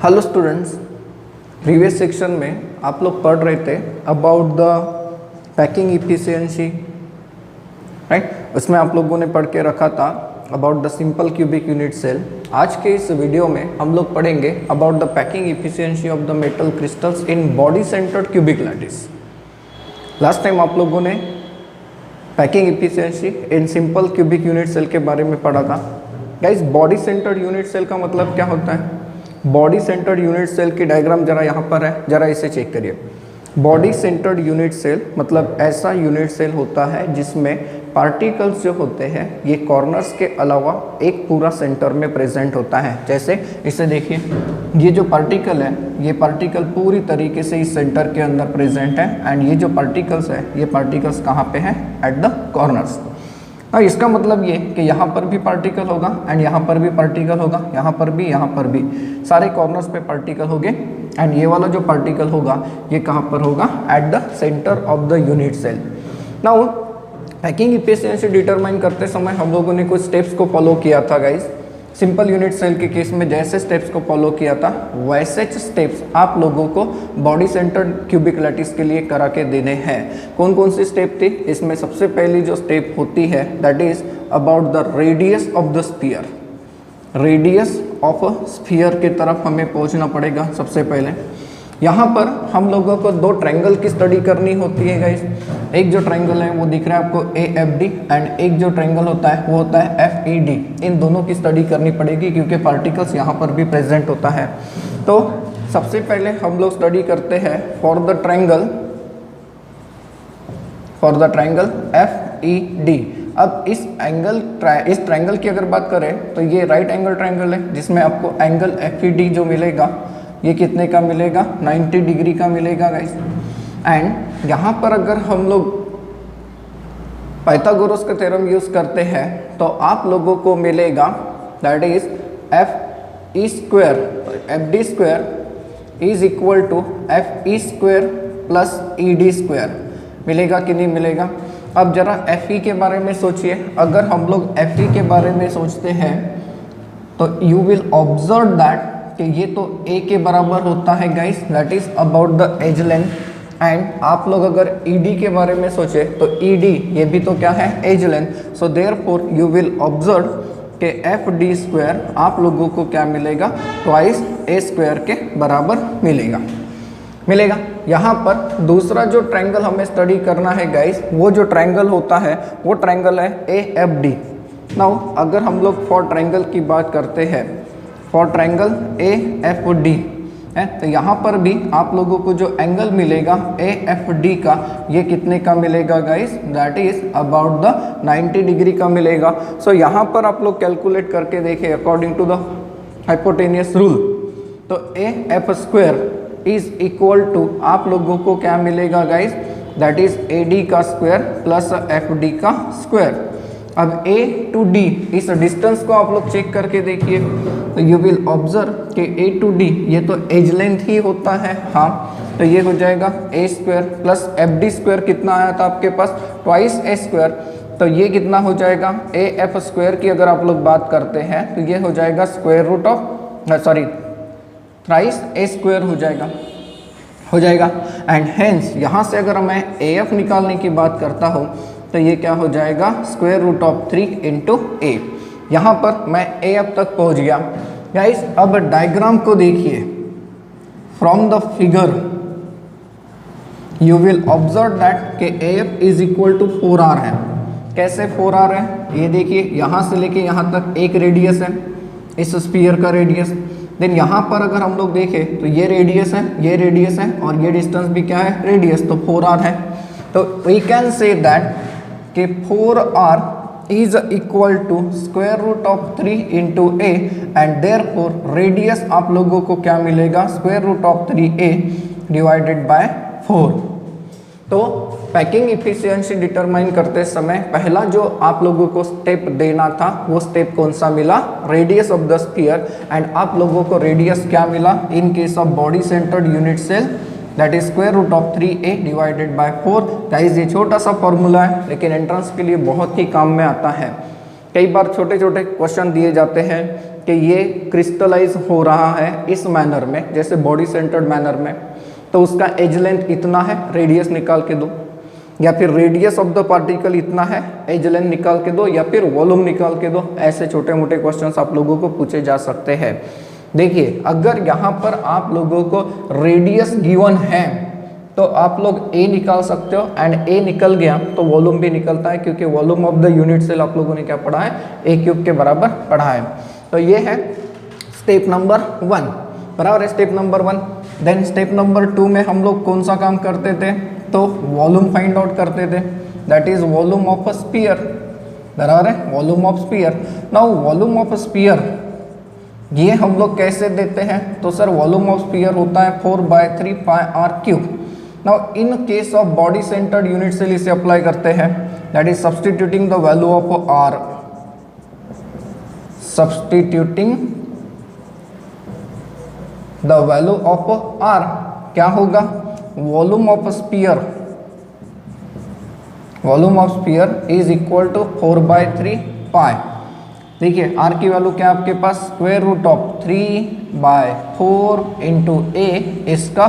Hello students, previous section में आप लोग पढ़ रहे थे about the packing efficiency, right. उसमें आप लोगों ने पढ़ के रखा था about the simple cubic unit cell. आज के इस वीडियो में हम लोग पढ़ेंगे about the packing efficiency of the metal crystals in body centred cubic lattice. Last time आप लोगों ने packing efficiency in simple cubic unit cell के बारे में पढ़ा था। Guys, body centred unit cell का मतलब क्या होता है? बॉडी सेंटर्ड यूनिट सेल की डायग्राम जरा यहाँ पर है, जरा इसे चेक करिए। बॉडी सेंटर्ड यूनिट सेल मतलब ऐसा यूनिट सेल होता है जिसमें पार्टिकल्स जो होते हैं ये कॉर्नर्स के अलावा एक पूरा सेंटर में प्रेजेंट होता है। जैसे इसे देखिए, ये जो पार्टिकल है ये पार्टिकल पूरी तरीके से इस सेंटर के अंदर प्रेजेंट है एंड ये जो पार्टिकल्स है ये पार्टिकल्स कहाँ पे हैं? At the corners. इसका मतलब ये कि यहाँ पर भी पार्टिकल होगा एंड यहाँ पर भी पार्टिकल होगा, यहाँ पर भी सारे कॉर्नर्स पे पार्टिकल होंगे एंड ये वाला जो पार्टिकल होगा ये कहाँ पर होगा? At the centre of the unit cell. Now packing efficiency determine करते समय हम लोगों ने कुछ स्टेप्स को फॉलो किया था गाइस। सिंपल यूनिट सेल के केस में जैसे स्टेप्स को फॉलो किया था वैसे स्टेप्स आप लोगों को बॉडी सेंटर्ड क्यूबिक लैटिस के लिए करा के देने हैं। कौन कौन सी स्टेप थी? इसमें सबसे पहली जो स्टेप होती है that is about the radius of the sphere. Radius of a sphere की तरफ हमें पहुंचना पड़ेगा। सबसे पहले यहाँ पर हम लोगों को दो ट्रायंगल की स्टडी करनी होती है गाइस। एक जो ट्रायंगल है वो दिख रहा है आपको AFD एंड एक जो ट्रायंगल होता है वो होता है FED। इन दोनों की स्टडी करनी पड़ेगी क्योंकि पार्टिकल्स यहाँ पर भी प्रेजेंट होता है। तो सबसे पहले हम लोग स्टडी करते हैं फॉर द ट्रायंगल FED। अब इस ट्रायंगल की अगर बात करें तो ये राइट एंगल ट्रायंगल है जिसमें आपको एंगल FED जो मिलेगा ये कितने का मिलेगा? 90 डिग्री का मिलेगा गाइस। एंड यहाँ पर अगर हम लोग पाइथागोरस का थ्योरम यूज करते हैं तो आप लोगों को मिलेगा that is FD square is equal to FE square plus ED square. मिलेगा कि नहीं मिलेगा? अब जरा FE के बारे में सोचिए। अगर हम लोग FE के बारे में सोचते हैं तो यू विल ऑब्जर्व दैट कि ये तो A के बराबर होता है guys, that is about the edge length. And आप लोग अगर ED के बारे में सोचे तो ED ये भी तो क्या है? Edge length. So therefore you will observe कि FD स्क्वायर आप लोगों को क्या मिलेगा? ट्वाइस A स्क्वायर के बराबर मिलेगा। यहाँ पर दूसरा जो ट्रायंगल हमें स्टडी करना है गाइस, वो जो ट्रायंगल होता है वो ट्रायंगल है AFD। नाउ अगर हम लोग फॉर ट्रायंगल की बात करते हैं, फॉर ट्रायंगल AFD है तो यहाँ पर भी आप लोगों को जो एंगल मिलेगा AFD का ये कितने का मिलेगा guys? That is about the 90 degree का मिलेगा। सो यहाँ पर आप लोग कैलकुलेट करके देखें according to the hypotenuse rule. तो AF square is equal to आप लोगों को क्या मिलेगा गाइस? दैट इज AD का स्क्वायर प्लस FD का स्क्वायर। अब A to D इस डिस्टेंस को आप लोग चेक करके देखिए तो यू विल ऑब्जर्व कि A to D ये तो एज लेंथ ही होता है। हाँ, तो ये हो जाएगा A square plus FD square कितना आया था आपके पास? Twice A square. तो ये कितना हो जाएगा? AF स्क्वायर की अगर आप लोग बात करते हैं तो ये हो जाएगा थ्राइस A स्क्वायर हो जाएगा। एंड हेंस यहाँ से अगर मैं AF निकालने की बात करता हूँ तो ये क्या हो जाएगा? √3 इंटू A। यहाँ पर मैं AF तक पहुँच गया गाइस। अब डायग्राम को देखिए। From the figure you will observe that कि AF is equal to 4R है। कैसे 4R है? ये देखिए, यहाँ से लेके यहाँ तक एक रेडियस है, इस स्फीयर का रेडियस। देन यहाँ पर अगर हम लोग देखें तो ये रेडियस है और ये डिस्टेंस भी क्या है? रेडियस। तो 4R है। तो वी कैन से दैट कि 4R is equal to √3 into A and therefore radius आप लोगों को क्या मिलेगा? √3A divided by 4। तो पैकिंग इफिशिएंसी डिटरमाइन करते समय पहला जो आप लोगों को स्टेप देना था वो स्टेप कौन सा मिला? Radius of the sphere. And आप लोगों को रेडियस क्या मिला in case of body centred unit cell? That is √3A divided by 4। Guys, ये छोटा सा फॉर्मूला है लेकिन एंट्रेंस के लिए बहुत ही काम में आता है। कई बार छोटे छोटे क्वेश्चन दिए जाते हैं कि ये क्रिस्टलाइज हो रहा है इस मैनर में, जैसे बॉडी सेंटर्ड मैनर में, तो उसका एज लेंथ इतना है, रेडियस निकाल के दो, या फिर रेडियस ऑफ द पार्टिकल इतना है, एज लेंथ निकाल के दो, या फिर वॉल्यूम निकाल के दो। ऐसे छोटे मोटे क्वेश्चंस आप लोगों को पूछे जा सकते हैं। देखिए अगर यहाँ पर आप लोगों को रेडियस गिवन है तो आप लोग ए निकाल सकते हो, एंड ए निकल गया तो वॉल्यूम भी निकलता है, क्योंकि volume of the unit cell आप लोगों ने क्या पढ़ा है, ए क्यूब के बराबर पढ़ा है। तो ये है स्टेप नंबर 1, बराबर है step number 1। Then step number 2 में हम लोग कौन सा काम करते थे, तो वॉल्यूम फाइंड आउट करते थे, that is volume of a sphere, बराबर है volume of sphere. Now volume of sphere ये हम लोग कैसे देते हैं, तो सर वॉल्यूम ऑफ स्फीयर होता है 4/3 pi R cube. Now in case of body centred unit cell इसे अप्लाई करते हैं, that is substituting the value of R, substituting the value of R क्या होगा, volume of sphere, volume of sphere is equal to 4/3 pi. देखिए R की value क्या आपके पास, square root of 3/4 into A, इसका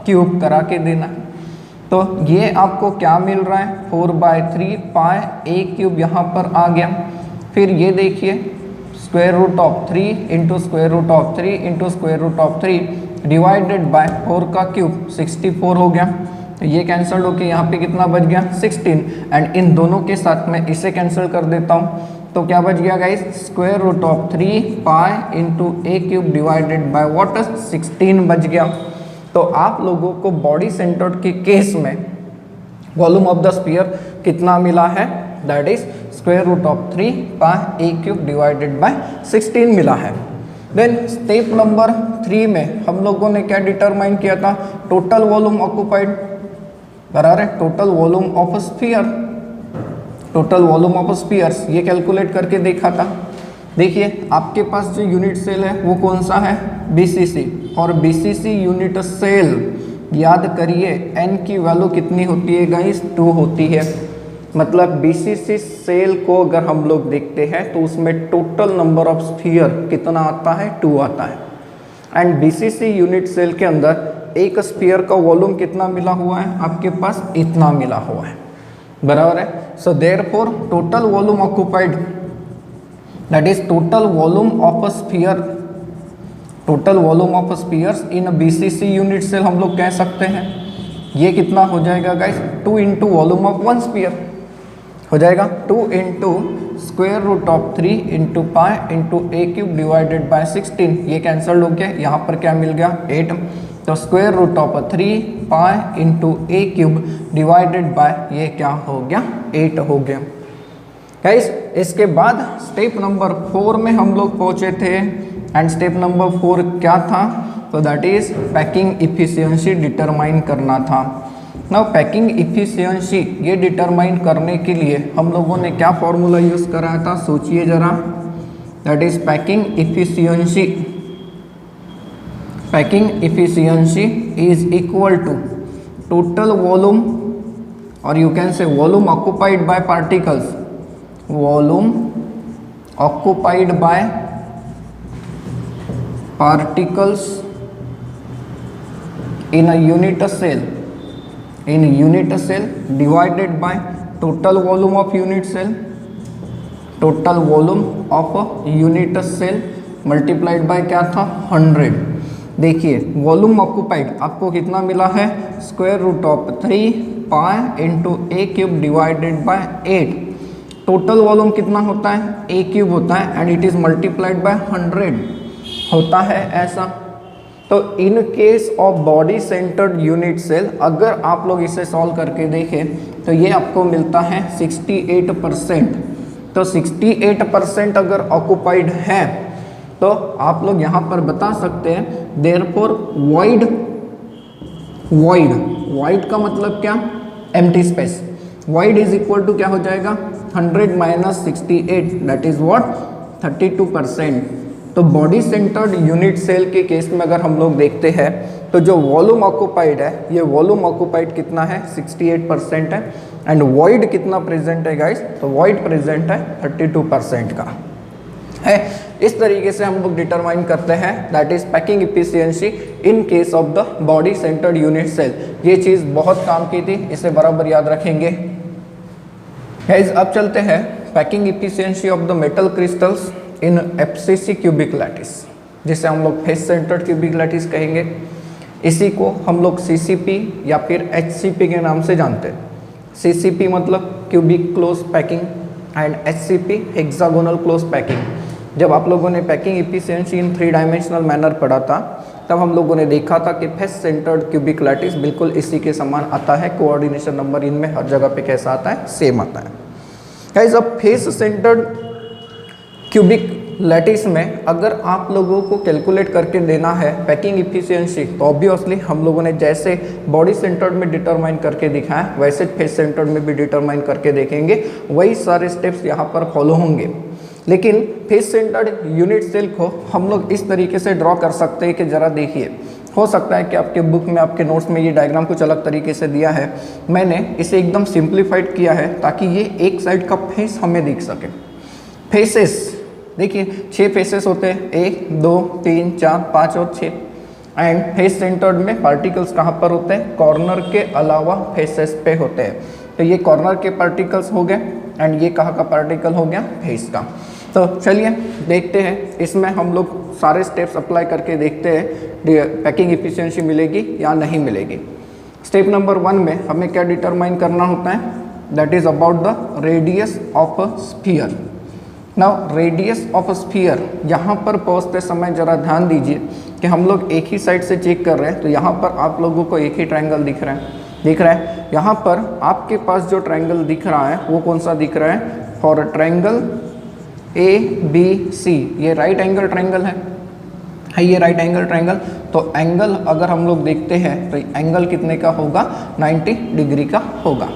क्यूब करा के देना। तो ये आपको क्या मिल रहा है, 4/3 पाई ए क्यूब यहाँ पर आ गया। फिर ये देखिए square root of 3 into square root of 3 into square root of 3 divided by 4 का क्यूब 64 हो गया। तो ये कैंसिल होके यहाँ पे कितना बच गया, 16, एंड इन दोनों के साथ मैं इसे कैंसिल कर देता हूँ। तो क्या बच गया guys, square root of 3 pi into a cube divided by what, 16 बच गया। तो आप लोगों को बॉडी सेंटर्ड के केस में वॉल्यूम ऑफ द स्फीयर कितना मिला है, that is square root of 3 pi A cube divided by 16 मिला है। देन स्टेप नंबर 3 में हम लोगों ने क्या डिटरमाइन किया था, टोटल वॉल्यूम ऑक्यूपाइड, बराबर है total volume of sphere, total volume of spheres ये कैलकुलेट करके देखा था। देखिए आपके पास जो यूनिट सेल है वो कौन सा है, बीसीसी, और बीसीसी यूनिट सेल याद करिए एन की वैल्यू कितनी होती है गाइस, 2 होती है। मतलब बीसीसी सेल को अगर हम लोग देखते हैं तो उसमें टोटल नंबर ऑफ स्फीयर कितना आता है, 2 आता है। एंड बीसीसी यूनिट सेल के अंदर एक स्फीयर का वॉल्यूम कितना मिला हुआ है, आपके पास इतना मिला हुआ है, बराबर है। So therefore total volume occupied, that is total volume of a sphere, total volume of spheres in BCC unit cell हम लोग कह सकते हैं ये कितना हो जाएगा guys, 2 into volume of 1 sphere हो जाएगा, 2 into square root of 3 into pi into a cube divided by 16, ये कैंसल हो गया, यहाँ पर क्या मिल गया 8। तो square root of 3 pi into a cube divided by ये क्या हो गया 8 हो गया गाइस। इसके बाद स्टेप नंबर 4 में हम लोग पहुंचे थे, एंड स्टेप नंबर 4 क्या था, तो that is packing efficiency determine करना था। नाउ पैकिंग इफिशियंसी ये डिटरमाइन करने के लिए हम लोगों ने क्या फॉर्मूला यूज करा था, सोचिए जरा, that is packing efficiency, packing efficiency is equal to total volume, और you can say volume occupied by particles, volume occupied by particles in a unit cell, in unit cell divided by total volume of unit cell, total volume of a unit cell multiplied by क्या था 100। देखिए volume occupied आपको कितना मिला है, square root of 3 pi into a cube divided by 8। Total volume कितना होता है, ए क्यूब होता है, and it is multiplied by 100 होता है ऐसा। तो in case of body centred unit cell अगर आप लोग इसे सॉल्व करके देखें तो ये आपको मिलता है 68%। तो 68% अगर ऑक्यूपाइड है तो आप लोग यहाँ पर बता सकते हैं देयरफॉर वॉइड, वॉइड, वॉइड का मतलब क्या, empty space, void is equal to क्या हो जाएगा 100 माइनस 68, दैट इज व्हाट 32%। तो बॉडी सेंटर्ड यूनिट सेल के केस में अगर हम लोग देखते हैं तो जो वॉल्यूम ऑक्यूपाइड है ये वॉल्यूम ऑक्यूपाइड कितना है 68% है, एंड वॉइड कितना प्रेजेंट है गाइस, तो वॉइड प्रेजेंट है 32% का है। इस तरीके से हम लोग डिटरमाइन करते हैं, that is packing efficiency in case of the body centred unit cell. ये चीज़ बहुत काम की थी, इसे बराबर याद रखेंगे। गाइस अब चलते हैं packing efficiency of the metal crystals in FCC cubic lattice, जिसे हम लोग फेस सेंटर्ड क्यूबिक लैटिस कहेंगे। इसी को हम लोग सीसीपी या फिर एचसीपी के नाम से जानते हैं। सीसीपी मतलब cubic close packing and HCP hexagonal close packing. जब आप लोगों ने पैकिंग इफिशियंसी इन 3 डायमेंशनल मैनर पढ़ा था, तब हम लोगों ने देखा था कि फेस सेंटर्ड क्यूबिक लैटिस बिल्कुल इसी के समान आता है। कोऑर्डिनेशन नंबर इनमें हर जगह पे कैसा आता है, सेम आता है। गाइस अब फेस सेंटर्ड क्यूबिक लैटिस में अगर आप लोगों को कैलकुलेट करके देना है पैकिंग इफिशियंसी, तो ऑब्वियसली हम लोगों ने जैसे बॉडी सेंटर्ड में डिटरमाइन करके दिखाया, वैसे फेस सेंटर्ड में भी डिटरमाइन करके देखेंगे। वही सारे स्टेप्स यहाँ पर फॉलो होंगे। लेकिन फेस सेंटर्ड यूनिट सेल को हम लोग इस तरीके से ड्रॉ कर सकते हैं कि ज़रा देखिए, हो सकता है कि आपके बुक में, आपके नोट्स में ये डायग्राम कुछ अलग तरीके से दिया है। मैंने इसे एकदम सिंप्लीफाइड किया है ताकि ये एक साइड का फेस हमें दिख सके। फेसेस देखिए 6 फेसेस होते हैं, 1 2 3 4 5 और 6। एंड फेस सेंटर्ड में पार्टिकल्स कहाँ पर होते हैं, कॉर्नर के अलावा फेसेस पे होते हैं। तो ये कॉर्नर के पार्टिकल्स हो गए एंड ये कहाँ का पार्टिकल हो गया, फेस का। तो चलिए देखते हैं, इसमें हम लोग सारे स्टेप्स अप्लाई करके देखते हैं पैकिंग इफिशियंसी मिलेगी या नहीं मिलेगी। स्टेप नंबर 1 में हमें क्या डिटरमाइन करना होता है, that is about the radius of a sphere. Now radius of a sphere, यहाँ पर पहुँचते समय जरा ध्यान दीजिए कि हम लोग एक ही साइड से चेक कर रहे हैं। तो यहाँ पर आप लोगों को एक ही ट्रायंगल दिख रहा है। यहाँ पर आपके पास जो ट्रायंगल दिख रहा है वो कौन सा दिख रहा है, फॉर अ ट्रायंगल ABC, ये राइट एंगल ट्रायंगल है ये राइट एंगल ट्रायंगल। तो एंगल अगर हम लोग देखते हैं तो एंगल कितने का होगा, 90 डिग्री का होगा।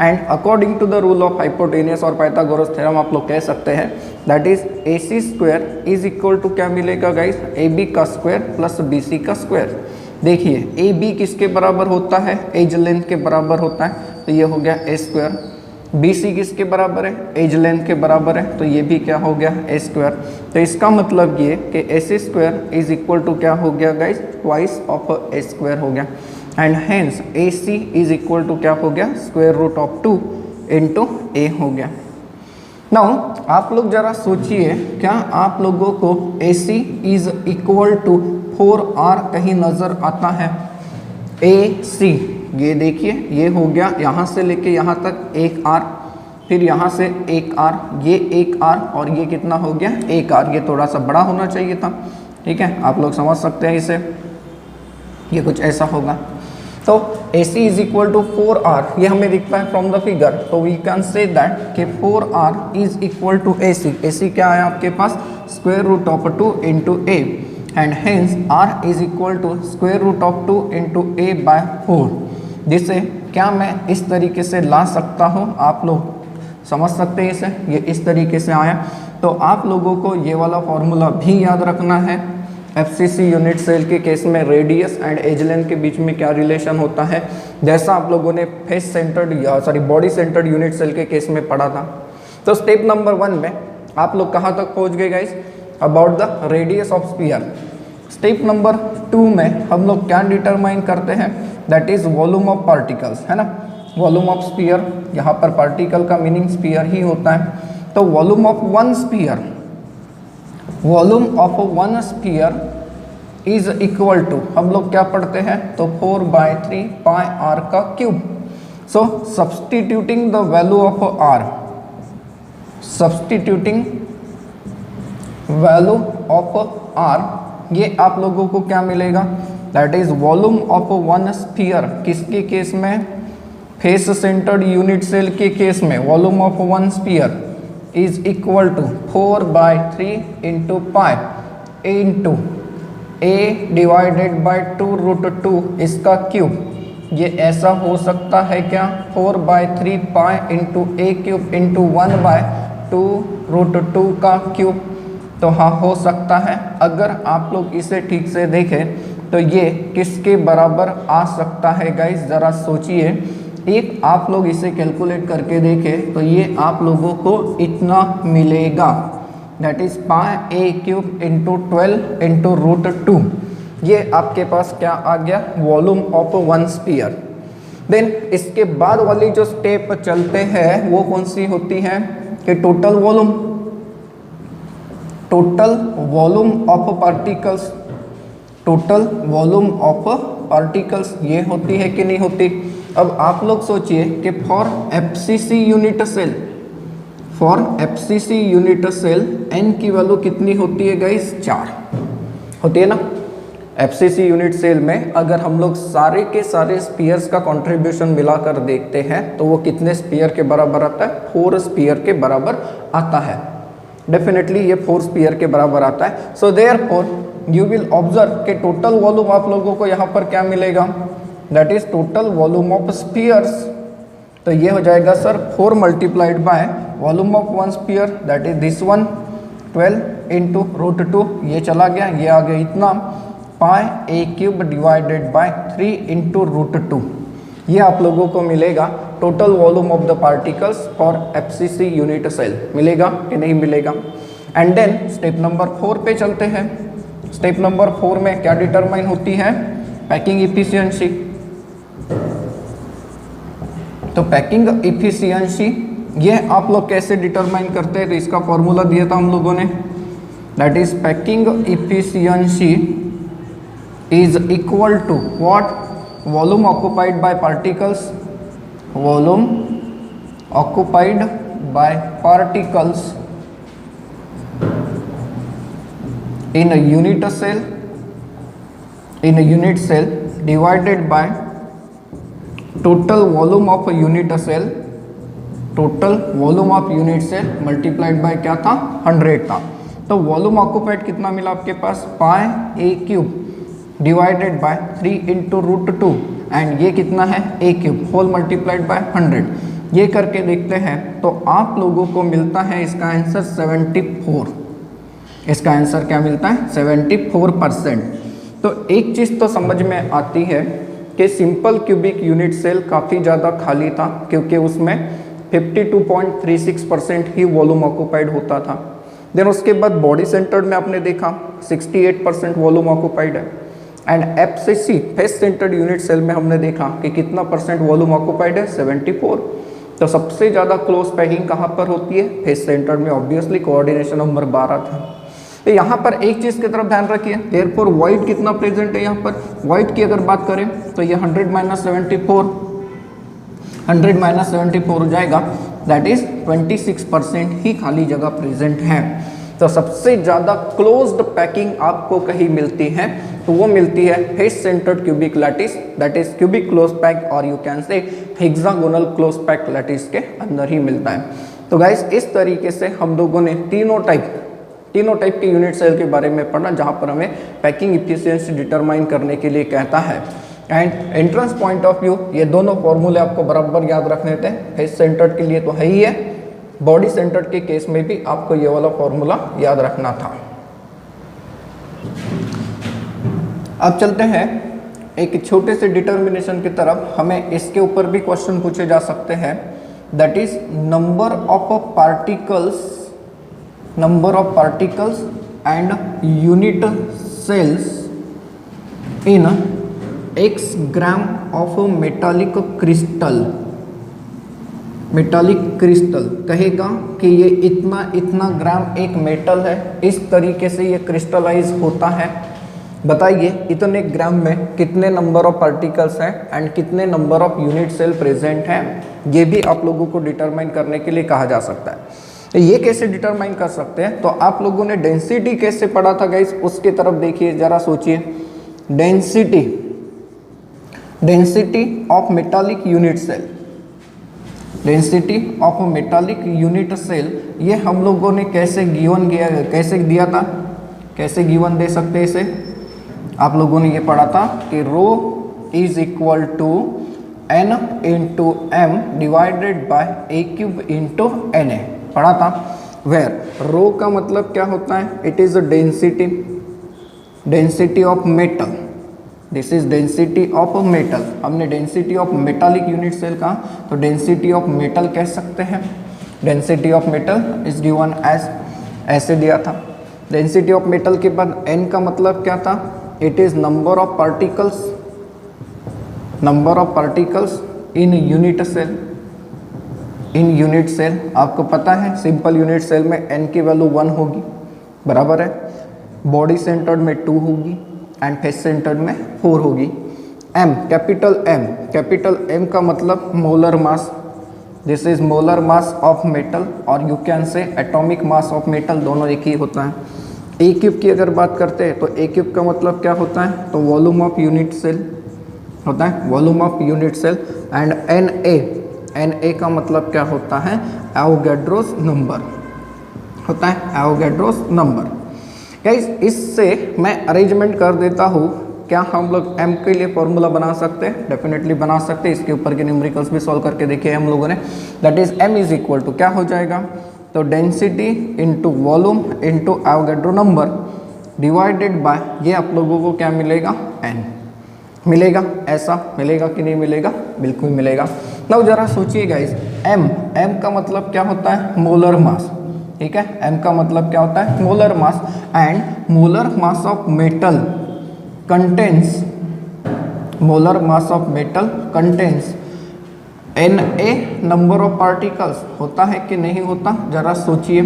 And according to the rule of hypotenuse और पाइथागोरस थ्योरम आप लोग कह सकते हैं that is AC square is equal to क्या मिलेगा गाइस, AB का स्क्वायर प्लस BC का स्क्वायर। देखिए AB किसके बराबर होता है, एज लेंथ के बराबर होता है, तो ये हो गया A स्क्वायर। BC किसके बराबर है, एज लेंथ के बराबर है, तो ये भी क्या हो गया, A स्क्वायर। तो इसका मतलब ये कि AC square is equal to क्या हो गया guys, twice of A square हो गया। And hence AC is equal to क्या हो गया, square root of 2 into A हो गया। नाउ आप लोग जरा सोचिए, क्या आप लोगों को AC is equal to 4R कहीं नज़र आता है। AC ये देखिए, ये हो गया यहाँ से लेके यहाँ तक 1R, फिर यहाँ से 1R, ये 1R और ये कितना हो गया, 1R। ये थोड़ा सा बड़ा होना चाहिए था, ठीक है, आप लोग समझ सकते हैं इसे, ये कुछ ऐसा होगा। तो AC is equal to 4R, ये हमें दिखता है फ्रॉम द फिगर। तो वी कैन से दैट कि 4R is equal to AC। AC क्या है आपके पास, square root of 2 into A, and hence R is equal to square root of 2 into A by 4, जिसे क्या मैं इस तरीके से ला सकता हूँ, आप लोग समझ सकते हैं इसे, ये इस तरीके से आया। तो आप लोगों को ये वाला फॉर्मूला भी याद रखना है। एफसीसी यूनिट सेल के केस में रेडियस एंड एज लेंथ के बीच में क्या रिलेशन होता है, जैसा आप लोगों ने फेस सेंटर्ड या बॉडी सेंटर्ड यूनिट सेल के केस में पढ़ा था। तो स्टेप नंबर 1 में आप लोग कहाँ तक पहुँच गए guys, about the radius of sphere. Step number 2 में हम लोग क्या डिटरमाइन करते हैं, that is volume of particles, है ना। वॉल्यूम ऑफ स्फीयर, यहाँ पर पार्टिकल का मीनिंग स्फीयर ही होता है। तो volume of one sphere, volume of one sphere is equal to, हम लोग क्या पढ़ते हैं, तो 4/3 पाई R का क्यूब। So substituting the value of R, substituting value of R, ये आप लोगों को क्या मिलेगा, that is volume of one sphere. किसके केस में, फेस सेंटर्ड यूनिट सेल के केस में volume of one sphere is equal to 4/3 into pi into A divided by 2√2 इसका क्यूब। ये ऐसा हो सकता है क्या, 4/3 पाई इंटू A क्यूब इंटू 1/2√2 का क्यूब। तो हाँ हो सकता है। अगर आप लोग इसे ठीक से देखें तो ये किसके बराबर आ सकता है गाइस, ज़रा सोचिए। एक आप लोग इसे कैलकुलेट करके देखें तो ये आप लोगों को इतना मिलेगा, that is pi A cube into 12 into √2। ये आपके पास क्या आ गया, volume of one sphere. Then इसके बाद वाली जो स्टेप चलते हैं वो कौन सी होती है कि total volume of particles, total volume of particles ये होती है कि नहीं होती। अब आप लोग सोचिए कि for FCC unit cell n की वैल्यू कितनी होती है गाइस, 4 होती है ना। एफसीसी यूनिट सेल में अगर हम लोग सारे के सारे स्पीयर्स का कंट्रीब्यूशन मिलाकर देखते हैं तो वो कितने स्पीयर के बराबर आता है, 4 स्पीयर के बराबर आता है। डेफिनेटली ये 4 स्पीयर के बराबर आता है। So therefore you will observe कि टोटल वॉल्यूम आप लोगों को यहाँ पर क्या मिलेगा, that is total volume of spheres. तो ये हो जाएगा sir 4 multiplied by volume of one sphere, that is this one, 12 into √2, ये चला गया, ये आ गया इतना, pi A cube divided by 3 into √2। ये आप लोगों को मिलेगा total volume of the particles for FCC unit cell. मिलेगा कि नहीं मिलेगा। एंड देन स्टेप नंबर 4 पे चलते हैं। स्टेप नंबर 4 में क्या डिटरमाइन होती है, पैकिंग इफिशियंसी। तो पैकिंग इफिशियंसी ये आप लोग कैसे डिटरमाइन करते हैं, तो इसका फॉर्मूला दिया था हम लोगों ने, that is packing efficiency is equal to what, volume occupied by particles, volume occupied by particles in a unit cell divided by total volume of a unit cell, total volume of unit cell multiplied by क्या था, 100 था। तो volume occupied कितना मिला आपके पास, pi A cube divided by 3 into √2, एंड ये कितना है, ए क्यूब होल मल्टीप्लाइड बाय 100। ये करके देखते हैं तो आप लोगों को मिलता है इसका आंसर 74। इसका आंसर क्या मिलता है, 74%। तो एक चीज़ तो समझ में आती है कि सिंपल क्यूबिक यूनिट सेल काफ़ी ज़्यादा खाली था, क्योंकि उसमें 52.36% ही वॉल्यूम ऑक्यूपाइड होता था। देन उसके बाद बॉडी सेंटर्ड में आपने देखा 68% वॉल्यूम ऑक्यूपाइड है, and FCC face centred unit cell में हमने देखा कि कितना परसेंट वॉल्यूम ऑक्यूपाइड है, 74। तो सबसे ज़्यादा क्लोज पैकिंग कहाँ पर होती है, फेस सेंटर्ड में। ऑब्वियसली कोऑर्डिनेशन नंबर 12 था। तो यहाँ पर एक चीज़ की तरफ ध्यान रखिए, देयरफॉर वाइट कितना प्रेजेंट है यहाँ पर, वाइट की अगर बात करें तो ये 100 - 74, 100 - 74 हो जाएगा, दैट इज 26% ही खाली जगह प्रेजेंट है। तो सबसे ज़्यादा क्लोज्ड पैकिंग आपको कहीं मिलती है तो वो मिलती है face centred cubic lattice, that is cubic close pack, और you can say hexagonal close pack lattice के अंदर ही मिलता है। तो गाइस इस तरीके से हम लोगों ने तीनों टाइप के यूनिट सेल के बारे में पढ़ा, जहाँ पर हमें पैकिंग इफिशियंसी डिटरमाइन करने के लिए कहता है। And entrance point of view ये दोनों फॉर्मूले आपको बराबर याद रखने थे। फेस सेंटर्ड के लिए तो है ही है, बॉडी सेंटर्ड के केस में भी आपको ये वाला फॉर्मूला याद रखना था। अब चलते हैं एक छोटे से डिटर्मिनेशन की तरफ। हमें इसके ऊपर भी क्वेश्चन पूछे जा सकते हैं, that is number of particles and unit cells in x gram of metallic crystal कहेगा कि ये इतना ग्राम एक मेटल है, इस तरीके से ये क्रिस्टलाइज होता है। बताइए इतने ग्राम में कितने नंबर ऑफ पार्टिकल्स हैं एंड कितने number of unit cell present हैं, ये भी आप लोगों को डिटरमाइन करने के लिए कहा जा सकता है। तो ये कैसे डिटरमाइन कर सकते हैं, तो आप लोगों ने डेंसिटी कैसे पढ़ा था गाइस, उसके तरफ देखिए जरा, सोचिए। Density of metallic unit cell, density of metallic unit cell, ये हम लोगों ने कैसे दिया था, कैसे गिवन दे सकते हैं इसे। आप लोगों ने ये पढ़ा था कि rho is equal to n into M divided by A cube into N A, पढ़ा था। वेयर रो का मतलब क्या होता है, it is density of metal, this is density of metal. हमने density of metallic unit cell कहा, तो डेंसिटी ऑफ मेटल कह सकते हैं। Density of metal is given as ऐसे दिया था। डेंसिटी ऑफ मेटल के बाद n का मतलब क्या था, it is number of particles in unit cell. In unit cell आपको पता है सिंपल यूनिट सेल में n की वैल्यू 1 होगी, बराबर है। बॉडी सेंटर्ड में 2 होगी एंड फेस सेंटर्ड में 4 होगी। m, कैपिटल M का मतलब molar mass, this is molar mass of metal और you can say atomic mass of metal, दोनों एक ही होता है। ए क्यूब की अगर बात करते हैं तो ए क्यूब का मतलब क्या होता है, तो वॉल्यूम ऑफ यूनिट सेल होता है, volume of unit cell. And N A का मतलब क्या होता है, एवोगैड्रोस नंबर होता है, एवोगैड्रोस नंबर। गाइस इससे मैं अरेंजमेंट कर देता हूँ, क्या हम लोग m के लिए फॉर्मूला बना सकते हैं, डेफिनेटली बना सकते हैं। इसके ऊपर के न्यूमेरिकल्स भी सॉल्व करके देखे हम लोगों ने। That is m is equal to क्या हो जाएगा, तो density into volume into Avogadro number divided by, ये आप लोगों को क्या मिलेगा, n मिलेगा। ऐसा मिलेगा कि नहीं मिलेगा, बिल्कुल मिलेगा। नाउ जरा सोचिए गाइस, m का मतलब क्या होता है, मोलर मास, ठीक है। m का मतलब क्या होता है, molar mass. And molar mass of metal contains, molar mass of metal contains Na number of particles, होता है कि नहीं होता, जरा सोचिए।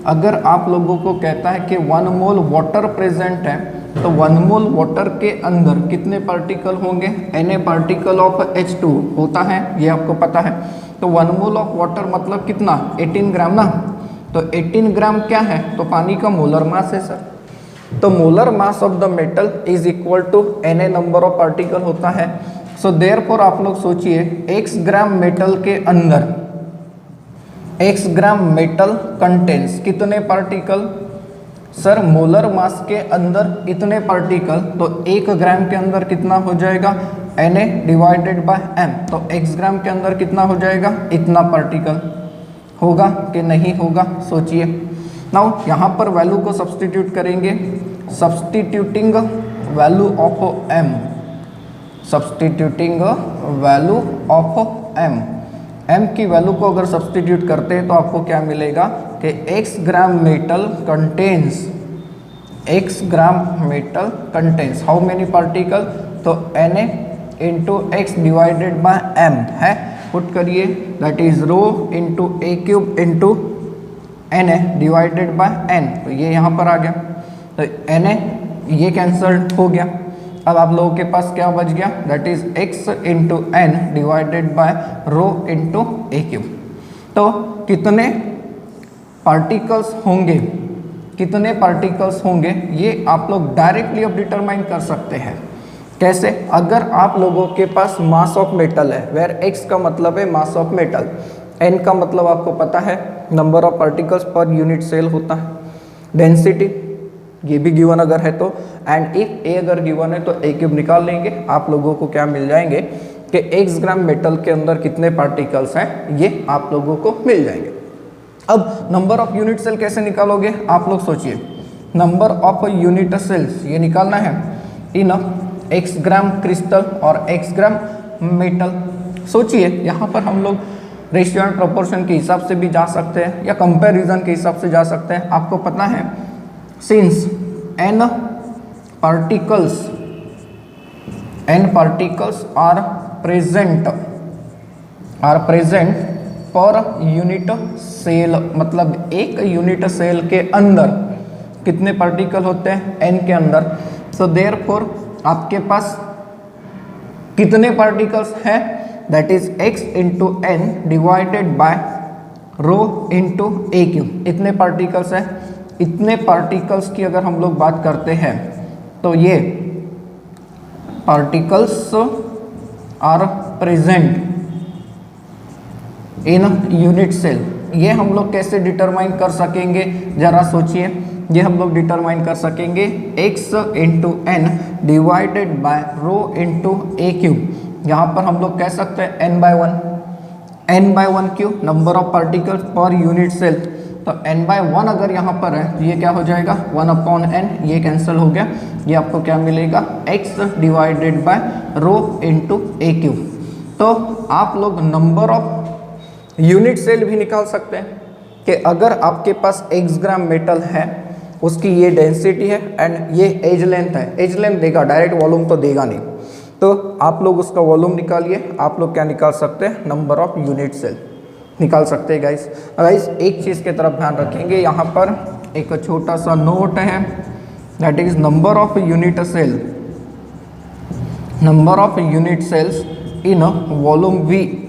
अगर आप लोगों को कहता है कि 1 मोल वाटर प्रेजेंट है, तो 1 मोल वाटर के अंदर कितने पार्टिकल होंगे, Na पार्टिकल ऑफ H2 होता है, ये आपको पता है। तो 1 मोल ऑफ वाटर मतलब कितना, 18 ग्राम ना। तो 18 ग्राम क्या है, तो पानी का मोलर मास है सर। तो molar mass of the metal is equal to Na number of particle होता है। सो देयरफॉर आप लोग सोचिए, x ग्राम मेटल के अंदर, x ग्राम मेटल कंटेन्स कितने पार्टिकल, सर मोलर मास के अंदर इतने पार्टिकल, तो 1 ग्राम के अंदर कितना हो जाएगा, Na डिवाइडेड बाय m। तो x ग्राम के अंदर कितना हो जाएगा, इतना पार्टिकल होगा कि नहीं होगा, सोचिए। नाउ यहाँ पर वैल्यू को सब्सटीट्यूट करेंगे, substituting value of m, substituting value of m की वैल्यू को अगर सब्सटीट्यूट करते हैं तो आपको क्या मिलेगा कि x gram metal contains, x gram metal contains how many particle, तो Na into x divided by m है, पुट करिए, that is rho into a cube into Na divided by n। तो ये यहाँ पर आ गया, तो Na ये कैंसल्ड हो गया। अब आप लोगों के पास क्या बच गया, that is x into n divided by rho into a cube. तो कितने पार्टिकल्स होंगे, कितने पार्टिकल्स होंगे, ये आप लोग डायरेक्टली अब डिटरमाइन कर सकते हैं। कैसे, अगर आप लोगों के पास मास ऑफ मेटल है, वेयर x का मतलब है मास ऑफ मेटल, n का मतलब आपको पता है number of particles per unit cell होता है, डेंसिटी ये भी गिवन अगर है तो, एंड इफ a अगर गिवन है तो a क्यूब निकाल लेंगे, आप लोगों को क्या मिल जाएंगे कि x ग्राम मेटल के अंदर कितने पार्टिकल्स हैं, ये आप लोगों को मिल जाएंगे। अब नंबर ऑफ यूनिट सेल कैसे निकालोगे, आप लोग सोचिए। नंबर ऑफ यूनिट सेल्स ये निकालना है इन x ग्राम क्रिस्टल और x ग्राम मेटल। सोचिए यहाँ पर हम लोग रेशियो एंड प्रोपोर्शन के हिसाब से भी जा सकते हैं या कंपैरिजन के हिसाब से जा सकते हैं। आपको पता है since n particles are present per unit cell, मतलब एक यूनिट सेल के अंदर कितने पार्टिकल होते हैं, n के अंदर। सो देयरफॉर आपके पास कितने पार्टिकल्स हैं, that is x into n divided by rho into a cube. इतने पार्टिकल्स हैं, इतने पार्टिकल्स की अगर हम लोग बात करते हैं तो ये particles are present in unit cell. ये हम लोग कैसे डिटरमाइन कर सकेंगे, जरा सोचिए। ये हम लोग डिटरमाइन कर सकेंगे x into n divided by rho into a cube. यहाँ पर हम लोग कह सकते हैं n बाय 1 क्यों, number of particles per unit cell. तो n बाय 1 अगर यहाँ पर है तो ये क्या हो जाएगा, 1/n, ये कैंसिल हो गया। ये आपको क्या मिलेगा, x divided by rho into a cube. तो आप लोग नंबर ऑफ यूनिट सेल भी निकाल सकते हैं, कि अगर आपके पास x ग्राम मेटल है, उसकी ये डेंसिटी है एंड ये एज लेंथ है, एज लेंथ देगा, डायरेक्ट वॉल्यूम तो देगा नहीं, तो आप लोग उसका वॉल्यूम निकालिए। आप लोग क्या निकाल सकते हैं, नंबर ऑफ यूनिट सेल निकाल सकते हैं गाइस। गाइस एक चीज़ की तरफ ध्यान रखेंगे, यहाँ पर एक छोटा सा नोट है, that is number of unit cell, number of unit cells in volume V,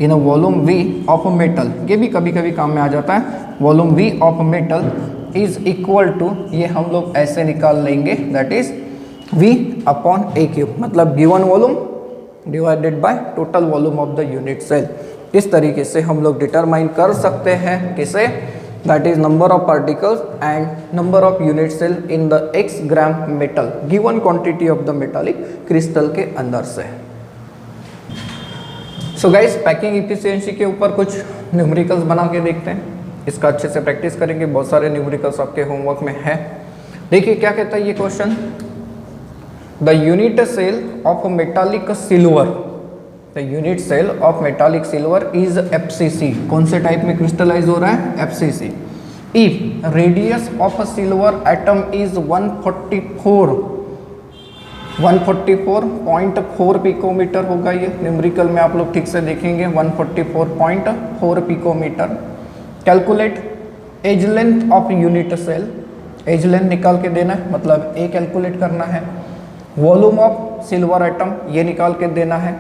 in volume V of metal, ये भी कभी कभी काम में आ जाता है। Volume V of metal is equal to, ये हम लोग ऐसे निकाल लेंगे, that is V upon A cube, मतलब given volume divided by total volume of the unit cell. इस तरीके से हम लोग डिटरमाइन कर सकते हैं किसे, that is number of particles and number of unit cell in the x gram metal given quantity of the metallic crystal के अंदर से। सो गाइस पैकिंग इफिशिएंसी के ऊपर कुछ न्यूमेरिकल्स बना के देखते हैं, इसका अच्छे से प्रैक्टिस करेंगे, बहुत सारे न्यूमेरिकल्स आपके होमवर्क में है। देखिए क्या कहता है ये question, the unit cell of metallic silver, the unit cell of metallic silver is FCC, कौन से टाइप में क्रिस्टलाइज हो रहा है, FCC। If radius of silver atom is 144.4 picometre होगा, ये न्यूमेरिकल में आप लोग ठीक से देखेंगे 144.4 picometre. Calculate edge length of unit cell, edge length निकाल के देना है, मतलब ए कैलकुलेट करना है। वॉल्यूम ऑफ सिल्वर एटम ये निकाल के देना है।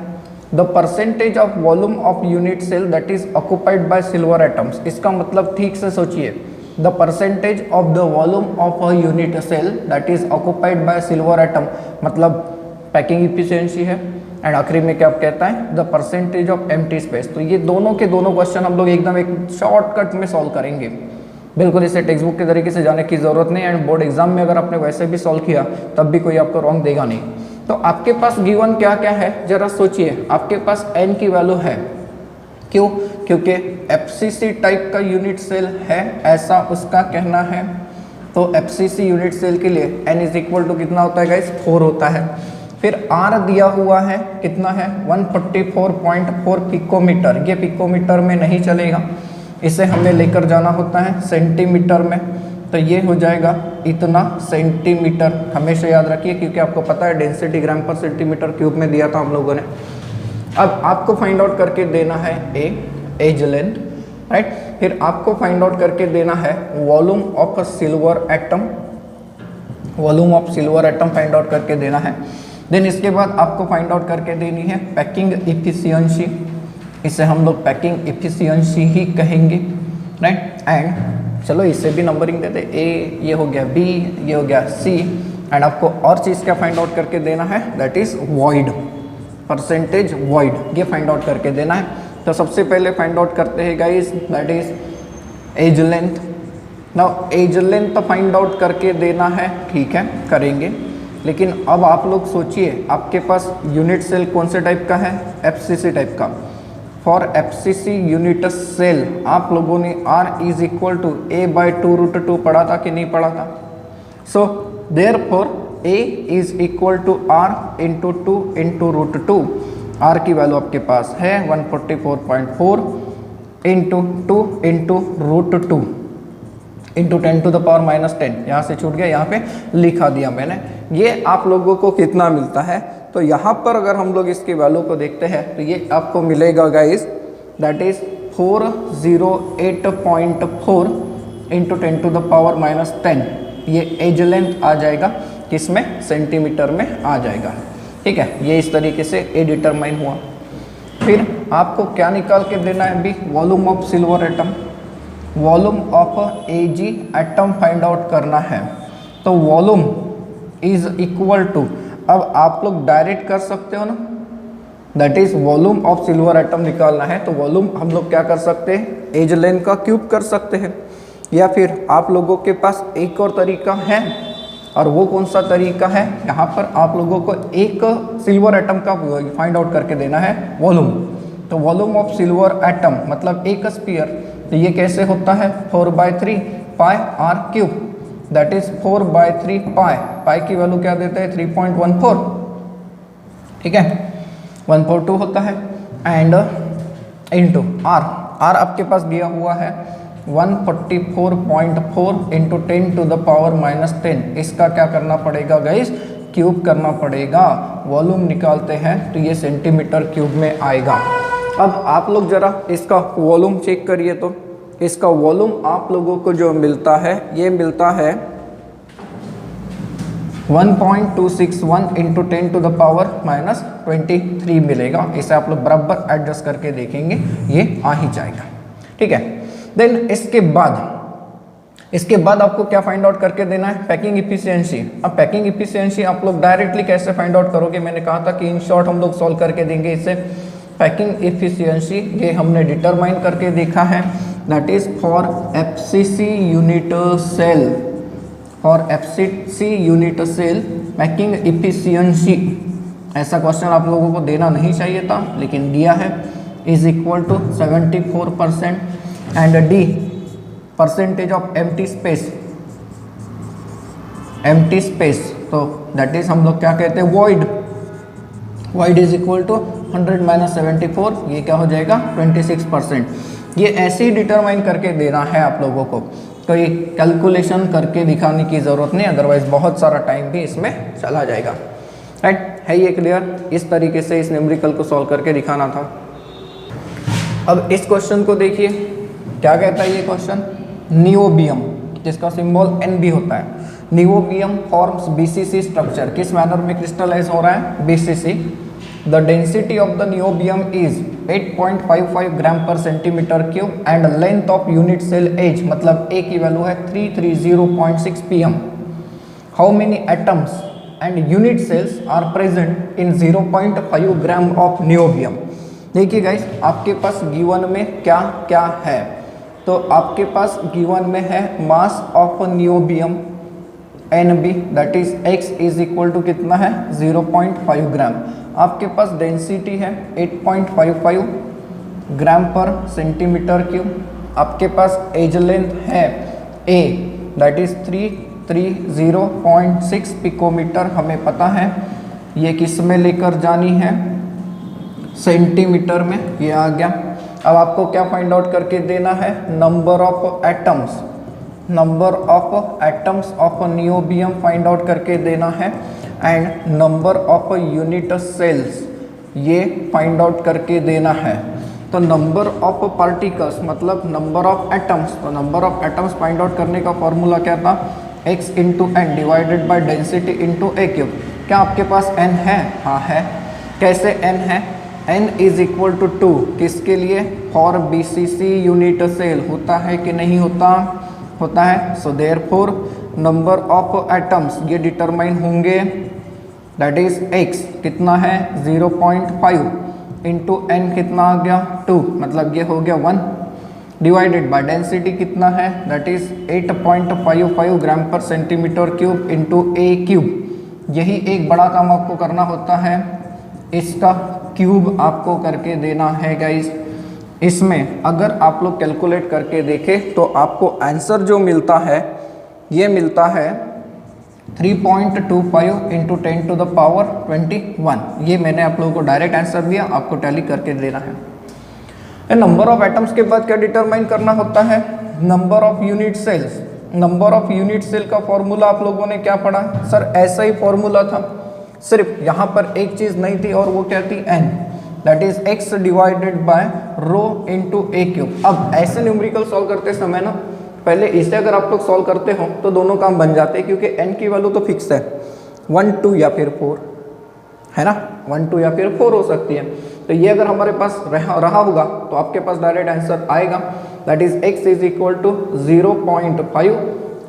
The percentage of volume of unit cell that is occupied by silver atoms, इसका मतलब ठीक से सोचिए, the percentage of the volume of a unit cell that is occupied by silver atom, मतलब पैकिंग इफिशिएंसी है। एंड आखिरी में क्या कहता है, the percentage of empty space. तो ये दोनों के दोनों क्वेश्चन हम लोग एकदम एक शॉर्टकट में सॉल्व करेंगे, बिल्कुल इसे टेक्स्ट बुक के तरीके से जाने की ज़रूरत नहीं। एंड बोर्ड एग्जाम में अगर आपने वैसे भी सॉल्व किया तब भी कोई आपको रॉन्ग देगा नहीं। तो आपके पास गिवन क्या क्या है जरा सोचिए, आपके पास n की वैल्यू है, क्यों, क्योंकि FCC टाइप का यूनिट सेल है, ऐसा उसका कहना है। तो FCC यूनिट सेल के लिए n इज इक्वल टू कितना होता है गाइस, 4 होता है। फिर R दिया हुआ है, कितना है 144.4 पिकोमीटर, ये पिकोमीटर में नहीं चलेगा, इसे हमें लेकर जाना होता है सेंटीमीटर में, तो ये हो जाएगा इतना सेंटीमीटर, हमेशा याद रखिए क्योंकि आपको पता है डेंसिटी ग्राम पर सेंटीमीटर क्यूब में दिया था हम लोगों ने। अब आपको फाइंड आउट करके देना है एज लेंथ, राइट। फिर आपको फाइंड आउट करके देना है volume of silver atom, volume of silver atom find out करके देना है। देन इसके बाद आपको फाइंड आउट करके देनी है पैकिंग इफिशिएंसी, इसे हम लोग पैकिंग इफिशिएंसी ही कहेंगे, राइट। एंड चलो इसे भी नंबरिंग देते, ए ये हो गया, बी ये हो गया, सी। एंड आपको और चीज़ क्या फाइंड आउट करके देना है, that is void, percentage void, ये फाइंड आउट करके देना है। तो सबसे पहले फाइंड आउट करते हैं guys, that is edge length. Now edge length find out करके देना है, ठीक है करेंगे। लेकिन अब आप लोग सोचिए आपके पास यूनिट सेल कौन से टाइप का है, FCC टाइप का। फॉर FCC यूनिट सेल आप लोगों ने R is equal to A/2√2 पढ़ा था कि नहीं पढ़ा था। So therefore A is equal to R into 2 into √2। R की वैल्यू आपके पास है 144.4 into 2 into √2 into 10 to the power -10, यहाँ से छूट गया, यहाँ पे लिखा दिया मैंने। ये आप लोगों को कितना मिलता है, तो यहाँ पर अगर हम लोग इसकी वैल्यू को देखते हैं तो ये आपको मिलेगा guys, that is 408.4 into 10 to the power -10। ये एज लेंथ आ जाएगा किसमें, सेंटीमीटर में आ जाएगा, ठीक है। ये इस तरीके से ए डिटरमाइन हुआ। फिर आपको क्या निकाल के देना है अभी, volume of silver atom, volume of Ag atom find out करना है। तो वॉल्यूम इज इक्वल टू, अब आप लोग डायरेक्ट कर सकते हो ना, that is volume of silver atom निकालना है, तो वॉल्यूम हम लोग क्या कर सकते हैं, एज लेंथ का क्यूब कर सकते हैं। या फिर आप लोगों के पास एक और तरीका है, और वो कौन सा तरीका है, यहाँ पर आप लोगों को एक सिल्वर एटम का फाइंड आउट करके देना है वॉल्यूम। तो वॉल्यूम ऑफ सिल्वर एटम मतलब एक स्फीयर, तो ये कैसे होता है 4/3 pi R cube, that is 4/3 पाई, पाई की वैल्यू क्या देते हैं 3.14, ठीक है 142 होता है। एंड इंटू R, R आपके पास दिया हुआ है 144.4 इंटू 10 टू द पावर -10, इसका क्या करना पड़ेगा गाइस, क्यूब करना पड़ेगा। वॉल्यूम निकालते हैं तो ये सेंटीमीटर क्यूब में आएगा। अब आप लोग जरा इसका वॉल्यूम चेक करिए, तो इसका वॉल्यूम आप लोगों को जो मिलता है ये मिलता है 1.261 इंटू 10 टू द पावर -23 मिलेगा। इसे आप लोग बराबर एडजस्ट करके देखेंगे, ये आ ही जाएगा, ठीक है। देन इसके बाद आपको क्या फाइंड आउट करके देना है, पैकिंग इफिशियंसी। अब पैकिंग इफिशियंसी आप लोग डायरेक्टली कैसे फाइंड आउट करोगे, मैंने कहा था कि इन शॉर्ट हम लोग सॉल्व करके देंगे इसे। पैकिंग इफिशियंसी ये हमने डिटरमाइन करके देखा है, that is for FCC unit cell, for FCC unit cell packing efficiency. ऐसा क्वेश्चन आप लोगों को देना नहीं चाहिए था, लेकिन दिया है, is equal to 74% and the percentage of empty space, तो दैट इज हम लोग क्या कहते हैं, वॉइड इज इक्वल टू 100 - 74, ये क्या हो जाएगा 26%। ये ऐसे ही डिटरमाइन करके देना है आप लोगों को, कोई कैलकुलेशन करके दिखाने की ज़रूरत नहीं, अदरवाइज बहुत सारा टाइम भी इसमें चला जाएगा, राइट। है ये क्लियर? इस तरीके से इस न्यूमेरिकल को सॉल्व करके दिखाना था। अब इस क्वेश्चन को देखिए, क्या कहता है ये क्वेश्चन, नियोबियम जिसका सिंबल Nb होता है, नियोबियम फॉर्म्स बीसीसी स्ट्रक्चर, किस मैनर में क्रिस्टलाइज हो रहा है, BCC. The density of the niobium is 8.55 gram per centimetre cube and length of unit cell edge, मतलब ए की वैल्यू है 330.6 pm। How many atoms and unit cells are present in 0.5 gram of niobium. देखिए guys, आपके पास given में क्या क्या है, तो आपके पास गिवन में है mass of niobium Nb, that is x is equal to कितना है 0.5 ग्राम। आपके पास डेंसिटी है 8.55 ग्राम पर सेंटीमीटर क्यूब। आपके पास एज लेंथ है a, दैट इज 330.6 पिकोमीटर, हमें पता है। ये किस में लेकर जानी है, सेंटीमीटर में, ये आ गया। अब आपको क्या फाइंड आउट करके देना है, number of atoms, number of atoms of niobium find out करके देना है and number of unit cells ये फाइंड आउट करके देना है। तो नंबर ऑफ पार्टिकल्स मतलब नंबर ऑफ एटम्स, तो number of atoms find out करने का फॉर्मूला क्या था, x into n divided by density into a cube. क्या आपके पास n है, हाँ है। कैसे n है, n इज इक्वल टू 2, किसके लिए, फॉर बीसीसी यूनिट सेल, होता है कि नहीं होता, होता है। So therefore number of atoms ये डिटरमाइन होंगे, दैट इज x कितना है 0.5 इंटू n कितना आ गया 2, मतलब ये हो गया 1, डिवाइडेड बाय डेंसिटी कितना है, that is 8.55 gram per centimetre cube into a cube. यही एक बड़ा काम आपको करना होता है, इसका क्यूब आपको करके देना है गाइस। इसमें अगर आप लोग कैलकुलेट करके देखें तो आपको आंसर जो मिलता है ये मिलता है 3.25 इंटू 10 टू द पावर 21। ये मैंने आप लोगों को डायरेक्ट आंसर दिया, आपको टैली करके देना है। नंबर ऑफ एटम्स के बाद क्या डिटरमाइन करना होता है, number of unit cells. Number of unit cell का फॉर्मूला आप लोगों ने क्या पढ़ा, सर ऐसा ही फॉर्मूला था, सिर्फ यहाँ पर एक चीज़ नहीं थी और वो क्या थी, n, that is x divided by rho into a cube. अब ऐसे न्यूमेरिकल सॉल्व करते समय ना, पहले इसे अगर आप लोग सॉल्व करते हो तो दोनों काम बन जाते हैं, क्योंकि n की वैल्यू तो फिक्स है, 1 2 या फिर 4 है ना, 1 2 या फिर 4 हो सकती है। तो ये अगर हमारे पास रहा होगा तो आपके पास डायरेक्ट आंसर आएगा, that is x is equal to 0.5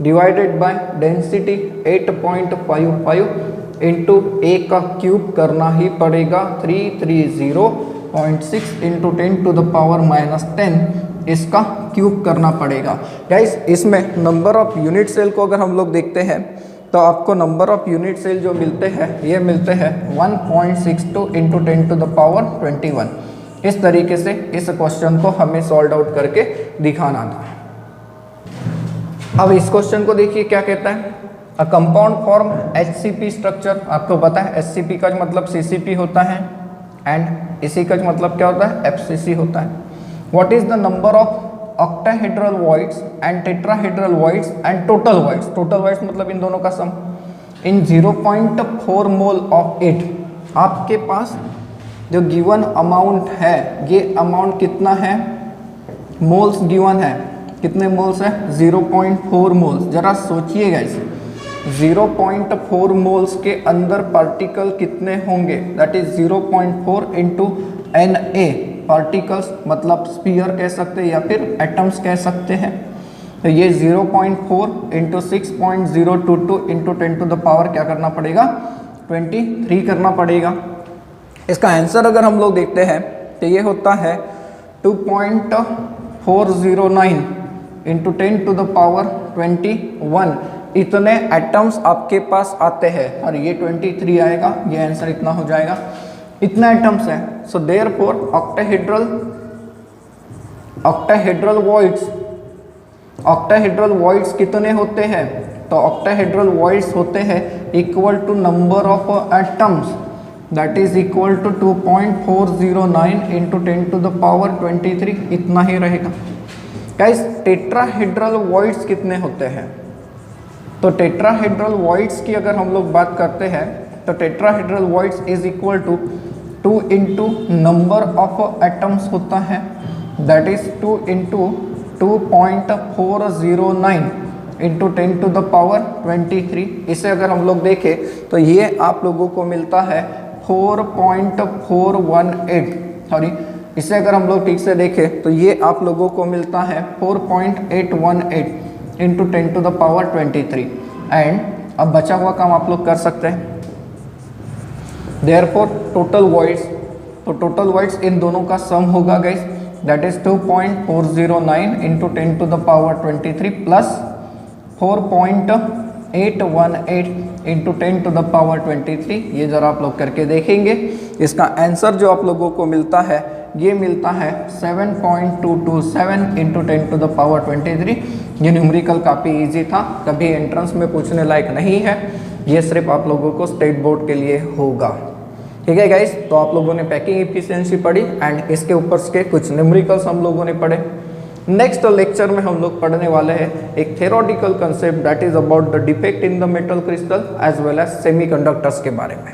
divided by density 8.55 into A का क्यूब करना ही पड़ेगा 330.6 इंटू 10 टू द पावर -10, इसका क्यूब करना पड़ेगा। गाइस इसमें नंबर ऑफ यूनिट सेल को अगर हम लोग देखते हैं तो आपको नंबर ऑफ यूनिट सेल जो मिलते हैं ये मिलते हैं 1.62 इंटू 10 टू द पावर 21। इस तरीके से इस क्वेश्चन को हमें सॉल्व आउट करके दिखाना था। अब इस क्वेश्चन को देखिए क्या कहता है, a compound form HCP structure. आपको पता है HCP का मतलब CCP होता है एंड इसी का मतलब क्या होता है, FCC होता है। What is the number of octahedral voids and tetrahedral voids and total voids, total voids मतलब इन दोनों का सम, इन 0.4 मोल ऑफ इट, आपके पास जो गिवन अमाउंट है, ये अमाउंट कितना है, मोल्स गिवन है, कितने मोल्स है, 0.4 मोल्स। जरा सोचिएगा इसे, 0.4 मोल्स के अंदर पार्टिकल कितने होंगे, that is 0.4 into Na particles, मतलब स्पीयर कह सकते हैं या फिर एटम्स कह सकते हैं। तो ये 0.4 into 6.022 into 10 to the power क्या करना पड़ेगा, 23 करना पड़ेगा। इसका आंसर अगर हम लोग देखते हैं तो ये होता है 2.409 इंटू 10 टू द पावर 21, इतने एटम्स आपके पास आते हैं और ये 23 आएगा, ये आंसर इतना हो जाएगा, इतना एटम्स है। सो देयरफॉर ऑक्टाहेड्रल वॉइड्स कितने होते हैं, तो ऑक्टाहेड्रल वॉइड्स होते हैं equal to number of atoms, that is equal to 2.409 into 10 to the power 23, इतना ही रहेगा। गाइस टेट्राहेड्रल वॉइड्स कितने होते हैं, तो टेट्राहेड्रल वॉइड्स की अगर हम लोग बात करते हैं तो tetrahedral voids is equal to 2 into number of atoms होता है, that is 2 into 2.409 into 10 to the power 23। इसे अगर हम लोग देखें तो ये आप लोगों को मिलता है 4.418, सॉरी इसे अगर हम लोग ठीक से देखें तो ये आप लोगों को मिलता है 4.818 into 10 to the power 23। And अब बचा हुआ काम आप लोग कर सकते हैं। देयरफॉर टोटल वॉइड्स, तो टोटल वॉइड्स इन दोनों का सम होगा guys, that is 2.409 into 10 to the power 23 plus 4.818 into 10 to the power 23। ये जरा आप लोग करके देखेंगे, इसका आंसर जो आप लोगों को मिलता है ये मिलता है 7.227 इंटू 10 टू द पावर 23। ये न्यूमेरिकल काफ़ी इजी था, कभी एंट्रेंस में पूछने लायक नहीं है, ये सिर्फ आप लोगों को स्टेट बोर्ड के लिए होगा। ठीक है गाइस, तो आप लोगों ने पैकिंग इफिशिएंसी पढ़ी एंड इसके ऊपर के कुछ न्यूमेरिकल्स हम लोगों ने पढ़े। नेक्स्ट लेक्चर में हम लोग पढ़ने वाले हैं एक theoretical concept that is about the defect in the metal crystal as well as semiconductors के बारे में।